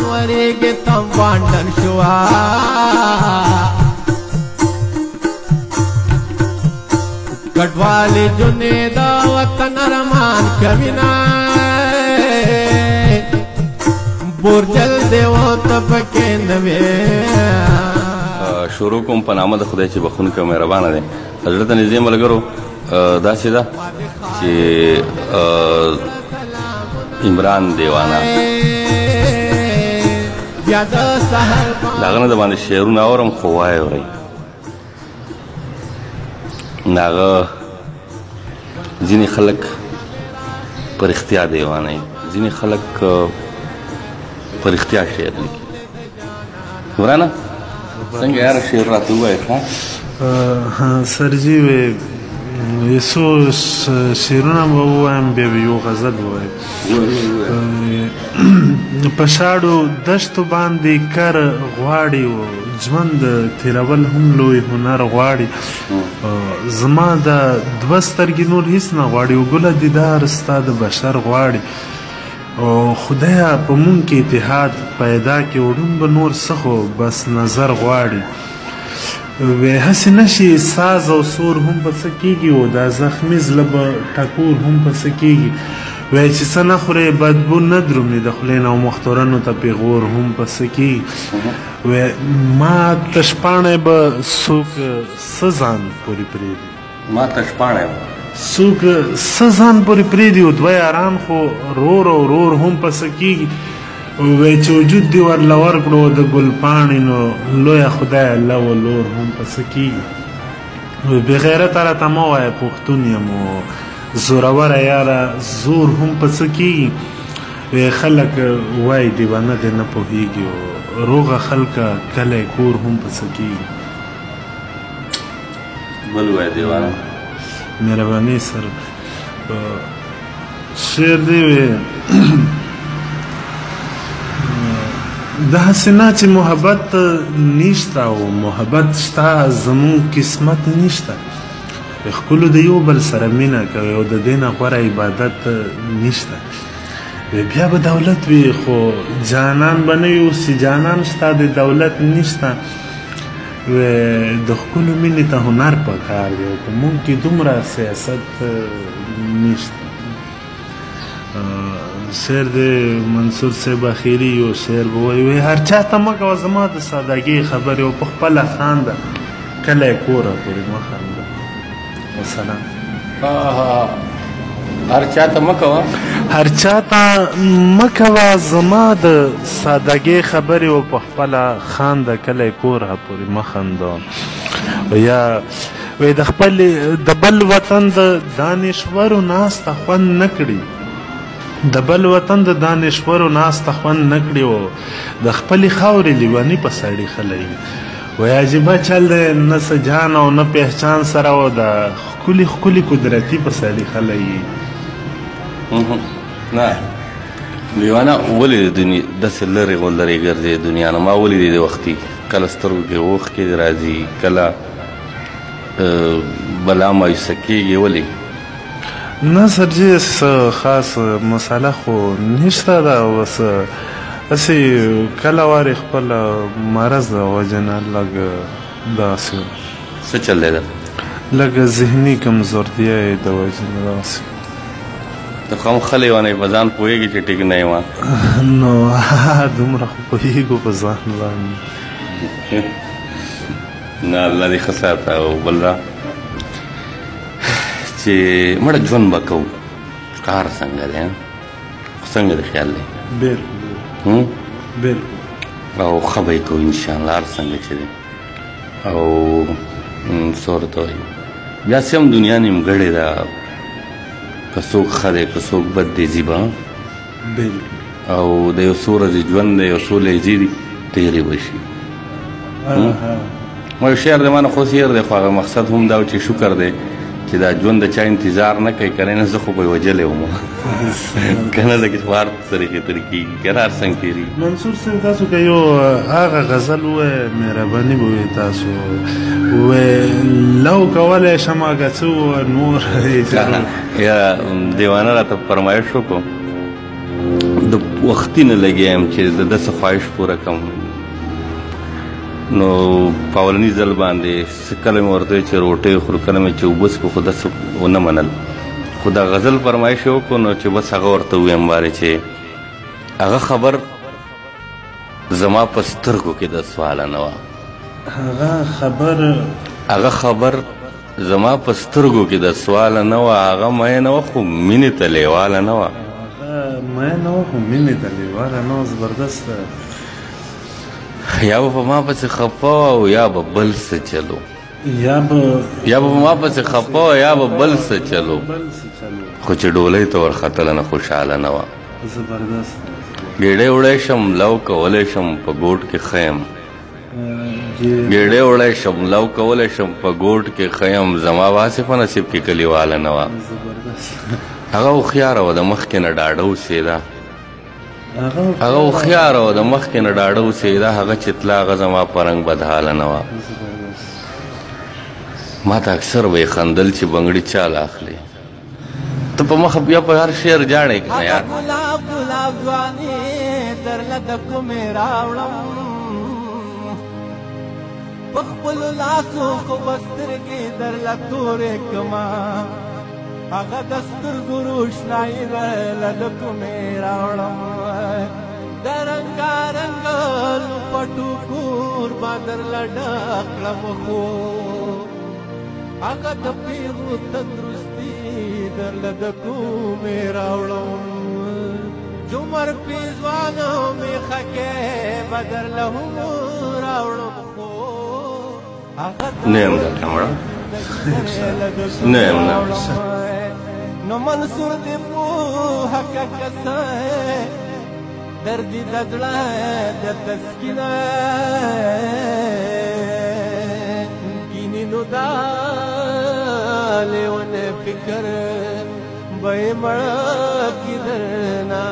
وریږي تم وانډن شوا کټوالی جونې د وطن ارمان کوینا بورجل دیو ته پکې نه وې شروع کوم په نامه د خدای چې بخښونکی او مهربانه دی زړه ته نږدې ملګرو داسې ده چې عمران دیوانه د هغه نه د باندې شعرونه اورم خو وایې اورئ د هغه ځینې خلک په رښتیا دیوانه وي ځینې خلک په رښتیا شعر لیکي عمرانه څنګه یاره شعر راته ووایې ښه سرجي وې یو څو شعرونه به ووایم بیا به یو غزل ووایم په شاړو دشتو باندې کر غواړي و ژوند تېرول هم لوی هنر غواړي زما د دوه سترګې نور هېڅ نه غواړي و ګله دیدار ستا د بشر غواړي او خدایه په مونږ کې اتحاد پیدا کړي وړون به نور څه خو بس نظر غواړي وی هسې نشي ساز او سور هم په څه کېږي و دا زخمي زړه به ټکور هم په څه کېږي وی چې څه نه خورې بدبو نه درومي د خولې نه او مختورنو ته پیغور هم په څه کېږي وی ما تشپاڼی به څوک څه ځان پورې پرېږدي ما تشپاڼی به څوک څه ځان پورې پرېږدي و دوه یاران خو رور او رور هم په څه کېږي وی چې وجود دې ورله ورکړو د ګل پاڼې نو لویه خدایه لو لور هم په څه کېږي بېغیرته راته مه وایه پښتون یم و زوروره یاره زور هم په څه کېږي خلک وایي دیوانه دی نه پوهېږي و روغه خلکه کلی کور هم په څه کېږي بل وایه دیوانه مهرباني سر شعر دی وی داسې نه چې محبت نشته او محبت شته زموږ قسمت نشته ښکلو د یو بل سره مینه کوي او د دې نه غوره عبادت نشته بیا به دولت وي خو جانان به نه وي اوس چې جانان شته د دولت نشته د ښکلو مینې ته هنر پکار دی او په موږ کې دومره سیاست نشته شعر د منصور صاحب اخیري یو شعر به وایي هر چا ته مه کوه زما د سادګۍ خبرې او په خپله خانده کلی کوره پورې مه خانده وسلام هر چا ته مه کوه هر چا ته مه کوه زما د سادګۍ خبرې او په خپله خانده کلی کوره پورې مه خانده یا وایي د بل وطن د دانشورو ناسته خوند نه کړي د بل وطن د دانشورو ناسته خوند نه کړي و د خپلې خاورې لیوني په سړي خلی وایي عجیبه چل دی نه څه جان او نه پهچان سره و د ښکلي ښکلي قدرتي په سړي خلی نه لیوانه ولې داسې لرې غوندرې ګرځې دنیا نه ما ولیدې د وختي کله سترګو کې اوښکې راځي کله بلا مایوسه کېږي ولې نه سرجي خاص مسله خو نشته ده اوس هسې کله وارې خپله مرض د وجې نه لږ داسې څه چل دی ده لږ ذهني کمزورتیا یې د وجې نه داسې ته خو هم ښه لیونی په ځان پوهېږي چې ټیک نه یم نو دومره خو پوهېږو په ځان باندې نه الله دې ښه ساته او بل را چې مړه ژوند به کوو کار څنګه دی څنګه د خیال دی بالکل او ښه به یې کوو انشاءالله هر څنګه چې دی او څه ورته وایي بیا چې هم دنیا نیمګړې ده که څوک ښه دی که څوک بد دی ځي به او د یو څو ورځې ژوند دی یو څو لیجې دي تېرې به شي ما یو شعر دی ما نه خو شعر دی خو هغه مقصد هم دا و چې شکر دی چې دا ژوند د چا انتظار نه کوي که نه زه خو به یې وجلی وم که نه لکه هر طریقې ترې کېږي که نه هر څنګه تېرېږي منصور صاحب تاسو که یو هغه غزل ووایې مهرباني به وي تاسو لو کولی شم که څه نور یا دیوانه راته فرمایش وکړو د وختي نه لګیا یم چې د ده څه خواهش پوره کړم. نو په اولني ځل باندې کله مې ورته ویل چې روټۍ خورو، کله مې چې اوبه څښو، خو داسې ونه منل. خو د غزل فرمایش یې وکړو نو چې بس هغه ورته وویم وارې چې هغه خبر زما په سترګو کې د سواله نه وه. هغه خبر زما په سترګو کې د سواله نه وه. هغه مینه وه خو مینې ته لیواله نه وه. زبردست. یا به په ما پسې خفه او یا به بل څه چلو. یا به په ما پسې خفه او یا به بل څه چلو. خو چې ډولۍ ته ورختله نه خوشحاله نه وه. زبردست. ګېډۍ وړی شم لو کولی شم په ګوټ کې ښه یم. ګېډۍ وړی شم لو کولی شم په ګوټ کې ښه یم. زما واسې په نصیب کې کلیواله نه وه. هغه هوښیاره وه د مخکې نه ډاډه اوسېده. هغه هوښیاره وه د مخکې نه ډاډه اوسېده. هغه چې تله هغه زما په رنګ بدحاله نه وه. ما ته اکثر به یې خندل چې بنګړي چاله اخلي. ته په مخه بیا په هر شعر جاړې که نه یار. ګلاب ګلاب ځواني درله د کومې راوړم، په خپلو لاسو خو به سترګې درله تورې کړمه، هغه د سترګو روښنایي درله د کومې راوړم، د رنګارنګ لوپټو کور به درله ډک کړم، خو هغه د پیغلو تندرستي درله د کومې راوړم، جمر پیزوانو میخه کې به درله هم راوړم، خو هغه نه یم دلته مړه، نه یم نه. نو منصور دې پوهه که څه درد د زړه د تسکینه کینې نو دا لیونه فکر به یې مړه کي درنه